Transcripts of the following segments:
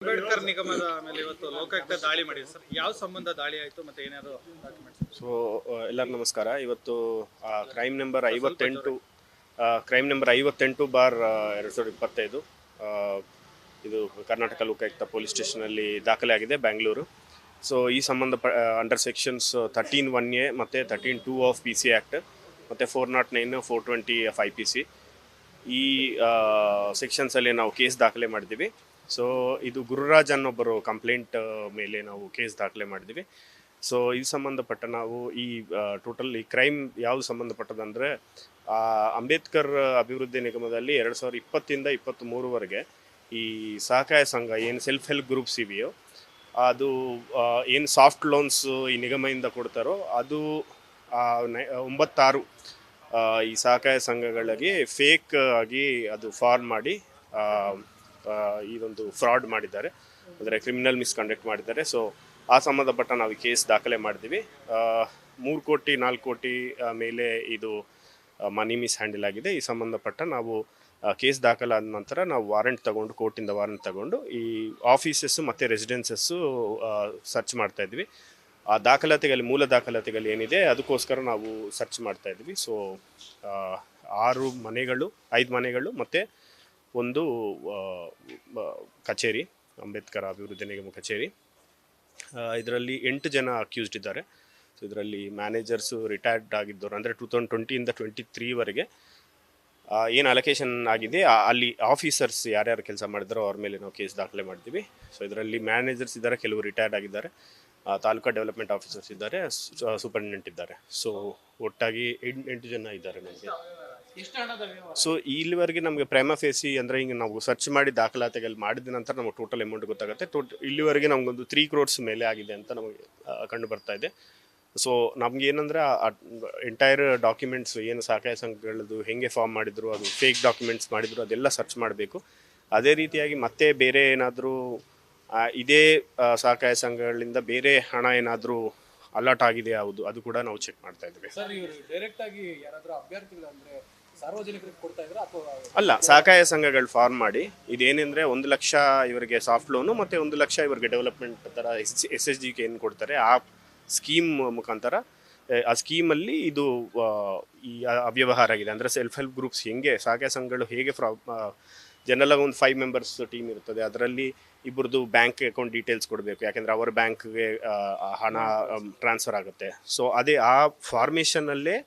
ಅಂಬೇಡ್ಕರ್ ನಿಗಮದ ಮೇಲೆ ಇವತ್ತು ಲೋಕಾಯುಕ್ತ ದಾಳಿ ಮಾಡಿದೆ ಸರ್. ಯಾವ ಸಂಬಂಧ ದಾಳಿ ಆಯಿತು ಮತ್ತೆ ಏನಾದ್ರು ಡಾಕ್ಯುಮೆಂಟ್ಸ್? ಎಲ್ಲರಿಗೂ ನಮಸ್ಕಾರ. ಇವತ್ತು ಕ್ರೈಮ್ ನಂಬರ್ 58/2025 ಇದು ಕರ್ನಾಟಕ ಲೋಕಾಯುಕ್ತ ಪೊಲೀಸ್ ಸ್ಟೇಷನಲ್ಲಿ ದಾಖಲೆ ಆಗಿದೆ, ಬ್ಯಾಂಗ್ಳೂರು. ಈ ಸಂಬಂಧ ಅಂಡರ್ ಸೆಕ್ಷನ್ಸ್ 13(1)A ಮತ್ತು 13(2) ಆಫ್ PC ಆ್ಯಕ್ಟ್ ಮತ್ತು 409, 420 ಆಫ್ IPC ಈ ಸೆಕ್ಷನ್ಸಲ್ಲಿ ನಾವು ಕೇಸ್ ದಾಖಲೆ ಮಾಡಿದ್ದೀವಿ. ಇದು ಗುರುರಾಜ್ ಅನ್ನೊಬ್ಬರು ಕಂಪ್ಲೇಂಟ್ ಮೇಲೆ ನಾವು ಕೇಸ್ ದಾಖಲೆ ಮಾಡಿದ್ದೀವಿ. ಈ ಸಂಬಂಧಪಟ್ಟ ನಾವು ಟೋಟಲ್ ಈ ಕ್ರೈಮ್ ಯಾವುದು ಸಂಬಂಧಪಟ್ಟದಂದರೆ, ಅಂಬೇಡ್ಕರ್ ಅಭಿವೃದ್ಧಿ ನಿಗಮದಲ್ಲಿ 2020ಇಂದ 2023ವರೆಗೆ ಈ ಸಹಕಾಯ ಸಂಘ ಏನು ಸೆಲ್ಫ್ ಹೆಲ್ಪ್ ಗ್ರೂಪ್ಸ್ ಇವೆಯೋ, ಅದು ಏನು ಸಾಫ್ಟ್ ಲೋನ್ಸ್ ಈ ನಿಗಮದಿಂದ ಕೊಡ್ತಾರೋ ಅದು 96 ಈ ಸಹಕಾಯ ಸಂಘಗಳಿಗೆ ಫೇಕ್ ಆಗಿ ಅದು ಫಾರ್ಮ್ ಮಾಡಿ ಇದೊಂದು ಫ್ರಾಡ್ ಮಾಡಿದ್ದಾರೆ, ಅಂದರೆ ಕ್ರಿಮಿನಲ್ ಮಿಸ್ಕಂಡಕ್ಟ್ ಮಾಡಿದ್ದಾರೆ. ಆ ಸಂಬಂಧಪಟ್ಟ ನಾವು ಕೇಸ್ ದಾಖಲೆ ಮಾಡಿದ್ದೀವಿ. 3 ಕೋಟಿ 4 ಕೋಟಿ ಮೇಲೆ ಇದು ಮನಿ ಮಿಸ್ ಹ್ಯಾಂಡಲ್ ಆಗಿದೆ. ಈ ಸಂಬಂಧಪಟ್ಟ ನಾವು ಕೇಸ್ ದಾಖಲಾದ ನಂತರ ನಾವು ವಾರೆಂಟ್ ತಗೊಂಡು, ಕೋರ್ಟಿಂದ ವಾರೆಂಟ್ ತಗೊಂಡು ಈ ಆಫೀಸಸ್ಸು ಮತ್ತು ರೆಸಿಡೆನ್ಸಸ್ಸು ಸರ್ಚ್ ಮಾಡ್ತಾ ಇದ್ವಿ. ಆ ದಾಖಲಾತಿಗಳಲ್ಲಿ, ಮೂಲ ದಾಖಲಾತಿಗಳು ಏನಿದೆ ಅದಕ್ಕೋಸ್ಕರ ನಾವು ಸರ್ಚ್ ಮಾಡ್ತಾ ಇದ್ವಿ. 5 ಮನೆಗಳು ಮತ್ತು ಒಂದು ಕಚೇರಿ, ಅಂಬೇಡ್ಕರ್ ಅಭಿವೃದ್ಧಿ ನಿಗಮ ಕಚೇರಿ. ಇದರಲ್ಲಿ 8 ಜನ ಅಕ್ಯೂಸ್ಡ್ ಇದ್ದಾರೆ. ಇದರಲ್ಲಿ ಮ್ಯಾನೇಜರ್ಸು ರಿಟೈರ್ಡ್ ಆಗಿದ್ದವರು, ಅಂದರೆ 2020ಇಂದ 2023ವರೆಗೆ ಏನು ಅಲೋಕೇಶನ್ ಆಗಿದೆ ಅಲ್ಲಿ ಆಫೀಸರ್ಸ್ ಯಾರ್ಯಾರು ಕೆಲಸ ಮಾಡಿದಾರೋ ಅವ್ರ ಮೇಲೆ ನಾವು ಕೇಸ್ ದಾಖಲೆ ಮಾಡಿದ್ದೀವಿ. ಇದರಲ್ಲಿ ಮ್ಯಾನೇಜರ್ಸ್ ಇದ್ದಾರೆ, ಕೆಲವು ರಿಟೈರ್ಡ್ ಆಗಿದ್ದಾರೆ, ತಾಲೂಕಾ ಡೆವಲಪ್ಮೆಂಟ್ ಆಫೀಸರ್ಸ್ ಇದ್ದಾರೆ, ಸೂಪರಿಂಟೆಂಡೆಂಟ್ ಇದ್ದಾರೆ. ಒಟ್ಟಾಗಿ 8 ಜನ ಇದ್ದಾರೆ ನಮಗೆ. ಇಲ್ಲಿವರೆಗೆ ನಮಗೆ ಪ್ರೈಮಾ ಫೇಸಿ ಅಂದರೆ ಹಿಂಗೆ ನಾವು ಸರ್ಚ್ ಮಾಡಿ ದಾಖಲಾತಿಗಳು ಮಾಡಿದ ನಂತರ ನಮಗೆ ಟೋಟಲ್ ಅಮೌಂಟ್ ಗೊತ್ತಾಗುತ್ತೆ. ಇಲ್ಲಿವರೆಗೆ ನಮಗೊಂದು 3 crores ಮೇಲೆ ಆಗಿದೆ ಅಂತ ನಮಗೆ ಕಂಡು ಬರ್ತಾ ಇದೆ. ನಮ್ಗೆ ಏನಂದರೆ ಎಂಟೈರ್ ಡಾಕ್ಯುಮೆಂಟ್ಸ್ ಏನು ಸಹಕಾಯ ಸಂಘಗಳದ್ದು ಹೆಂಗೆ ಫಾರ್ಮ್ ಮಾಡಿದ್ರು, ಅದು ಫೇಕ್ ಡಾಕ್ಯುಮೆಂಟ್ಸ್ ಮಾಡಿದ್ರು, ಅದೆಲ್ಲ ಸರ್ಚ್ ಮಾಡಬೇಕು. ಅದೇ ರೀತಿಯಾಗಿ ಮತ್ತೆ ಬೇರೆ ಏನಾದರೂ ಇದೇ ಸಹಕಾಯ ಸಂಘಗಳಿಂದ ಬೇರೆ ಹಣ ಏನಾದರೂ ಅಲರ್ಟ್ ಆಗಿದೆ ಯಾವುದು, ಅದು ಕೂಡ ನಾವು ಚೆಕ್ ಮಾಡ್ತಾ ಇದ್ದೀವಿ. ಅಲ್ಲ, ಸಹಕಾಯ ಸಂಘಗಳು ಫಾರ್ಮ್ ಮಾಡಿ ಇದೇನೆಂದರೆ 1 ಲಕ್ಷ ಇವರಿಗೆ ಸಾಫ್ಟ್ ಲೋನು ಮತ್ತು 1 ಲಕ್ಷ ಇವರಿಗೆ ಡೆವಲಪ್ಮೆಂಟ್ ಥರ SSGಗೆ ಏನು ಕೊಡ್ತಾರೆ ಆ ಸ್ಕೀಮ್ ಮುಖಾಂತರ, ಆ ಸ್ಕೀಮಲ್ಲಿ ಇದು ಈ ಅವ್ಯವಹಾರ ಆಗಿದೆ. ಅಂದರೆ ಸೆಲ್ಫ್ ಹೆಲ್ಪ್ ಗ್ರೂಪ್ಸ್ ಹೆಂಗೆ ಸಹಕಾಯ ಸಂಘಗಳು ಹೇಗೆ ಜನರಲ್ಲಾಗಿ ಒಂದು 5 ಮೆಂಬರ್ಸ್ ಟೀಮ್ ಇರ್ತದೆ, ಅದರಲ್ಲಿ ಇಬ್ಬರದು ಬ್ಯಾಂಕ್ ಅಕೌಂಟ್ ಡೀಟೇಲ್ಸ್ ಕೊಡಬೇಕು, ಯಾಕೆಂದರೆ ಅವರ ಬ್ಯಾಂಕ್ಗೆ ಹಣ ಟ್ರಾನ್ಸ್ಫರ್ ಆಗುತ್ತೆ. ಅದೇ ಆ ಫಾರ್ಮೇಷನಲ್ಲೇ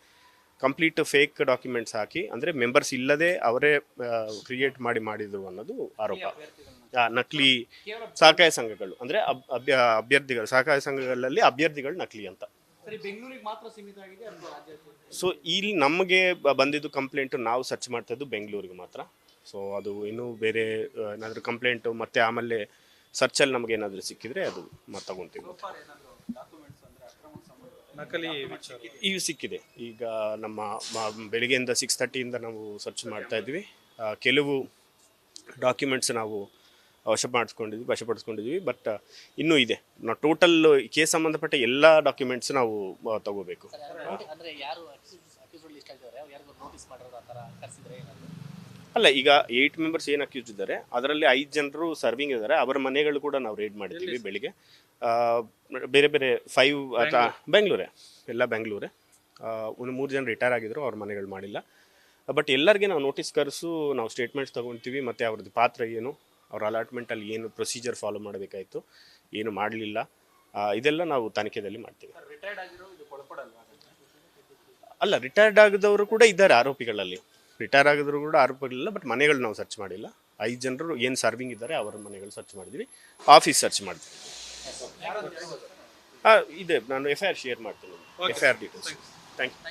ಕಂಪ್ಲೀಟ್ ಫೇಕ್ ಡಾಕ್ಯುಮೆಂಟ್ಸ್ ಹಾಕಿ, ಅಂದರೆ ಮೆಂಬರ್ಸ್ ಇಲ್ಲದೆ ಅವರೇ ಕ್ರಿಯೇಟ್ ಮಾಡಿದ್ರು ಅನ್ನೋದು ಆರೋಪ. ನಕಲಿ ಸಹಕಾಯ ಸಂಘಗಳು ಅಂದರೆ ಅಭ್ಯರ್ಥಿಗಳು, ಸಹಕಾಯ ಸಂಘಗಳಲ್ಲಿ ಅಭ್ಯರ್ಥಿಗಳು ನಕಲಿ ಅಂತ. ಇಲ್ಲಿ ನಮಗೆ ಬಂದಿದ್ದು ಕಂಪ್ಲೇಂಟು, ನಾವು ಸರ್ಚ್ ಮಾಡ್ತಾ ಇದ್ದು ಬೆಂಗಳೂರಿಗೆ ಮಾತ್ರ. ಅದು ಇನ್ನೂ ಬೇರೆ ಏನಾದರೂ ಕಂಪ್ಲೇಂಟು ಮತ್ತು ಆಮೇಲೆ ಸರ್ಚಲ್ಲಿ ನಮಗೆ ಏನಾದರೂ ಸಿಕ್ಕಿದ್ರೆ ಅದು ಮತ್ತೆ ತಗೊತೀವಿ. ಇವು ಸಿಕ್ಕಿದೆ. ಈಗ ನಮ್ಮ ಬೆಳಿಗ್ಗೆಯಿಂದ 6:30ಇಂದ ನಾವು ಸರ್ಚ್ ಮಾಡ್ತಾ ಇದ್ವಿ. ಕೆಲವು ಡಾಕ್ಯುಮೆಂಟ್ಸ್ ನಾವು ವಶಪಡಿಸ್ಕೊಂಡಿದ್ವಿ, ಬಟ್ ಇನ್ನೂ ಇದೆ. ನಾವು ಟೋಟಲ್ ಕೇಸ್ ಸಂಬಂಧಪಟ್ಟ ಎಲ್ಲ ಡಾಕ್ಯುಮೆಂಟ್ಸ್ ನಾವು ತಗೋಬೇಕು. ಅಲ್ಲ, ಈಗ 8 ಮೆಂಬರ್ಸ್ ಏನು ಅಕ್ಯೂಸ್ಡ್ ಇದ್ದಾರೆ ಅದರಲ್ಲಿ 5 ಜನರು ಸರ್ವಿಂಗ್ ಇದ್ದಾರೆ. ಅವರ ಮನೆಗಳು ಕೂಡ ನಾವು ರೇಡ್ ಮಾಡಿದ್ದೀವಿ ಬೆಳಿಗ್ಗೆ. ಬೇರೆ ಬೇರೆ 5 ಬೆಂಗಳೂರೇ, ಎಲ್ಲ ಬೆಂಗಳೂರೇ. ಒಂದು 3 ಜನ ರಿಟೈರ್ ಆಗಿದ್ರು, ಅವ್ರ ಮನೆಗಳು ಮಾಡಿಲ್ಲ. ಬಟ್ ಎಲ್ಲರಿಗೆ ನಾವು ನೋಟಿಸ್ ಕರೆಸು, ನಾವು ಸ್ಟೇಟ್ಮೆಂಟ್ಸ್ ತೊಗೊತೀವಿ, ಮತ್ತು ಅವ್ರದ್ದು ಪಾತ್ರ ಏನು, ಅವ್ರ ಅಲಾಟ್ಮೆಂಟಲ್ಲಿ ಏನು ಪ್ರೊಸೀಜರ್ ಫಾಲೋ ಮಾಡಬೇಕಾಯಿತು, ಏನು ಮಾಡಲಿಲ್ಲ, ಇದೆಲ್ಲ ನಾವು ತನಿಖೆಯಲ್ಲಿ ಮಾಡ್ತೀವಿ. ಅಲ್ಲ, ರಿಟೈರ್ಡ್ ಆಗಿದವರು ಕೂಡ ಇದ್ದಾರೆ ಆರೋಪಿಗಳಲ್ಲಿ. ರಿಟೈರ್ ಆಗಿದ್ರು ಕೂಡ ಆರೋಪಿಗಳಿಲ್ಲ, ಬಟ್ ಮನೆಗಳು ನಾವು ಸರ್ಚ್ ಮಾಡಿಲ್ಲ. 5 ಜನರು ಏನು ಸರ್ವಿಂಗ್ ಇದ್ದಾರೆ ಅವರ ಮನೆಗಳು ಸರ್ಚ್ ಮಾಡಿದ್ವಿ, ಆಫೀಸ್ ಸರ್ಚ್ ಮಾಡಿದ್ವಿ. ಇದೆ, ನಾನು FIR ಶೇರ್ ಮಾಡ್ತೀನಿ, FIR ಡೀಟೇಲ್ಸ್. Thank you.